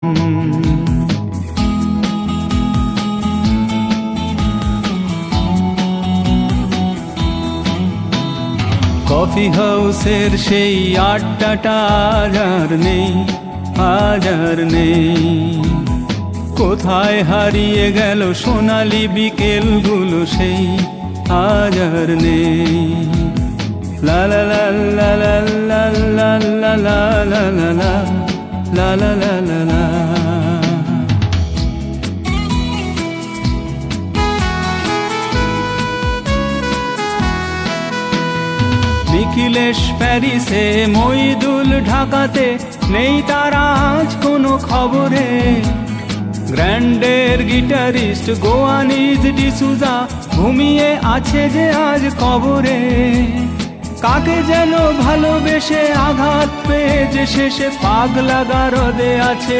Coffee হাউসের সেই আড্ডাটা আজ আর নেই, আজ আর নেই। কোথায় হারিয়ে গেল সোনালি বিকেলগুলো সেই, আজ আর নেই। লা লা লা লা লা লা লা লা লা লা লা লা লা লা লা লা। নিখিলেশ প্যারিসে, মইদুল ঢাকাতে, নেই তার আজ কোনো খবরে। গ্র্যান্ডের গিটারিস্ট গোয়ানিজ ডিসুজা ঘুমিয়ে আছে যে আজ কবরে। কাকে যেন ভালোবেসে আঘাত পেয়ে যে শেষে পাগলা গারদে আছে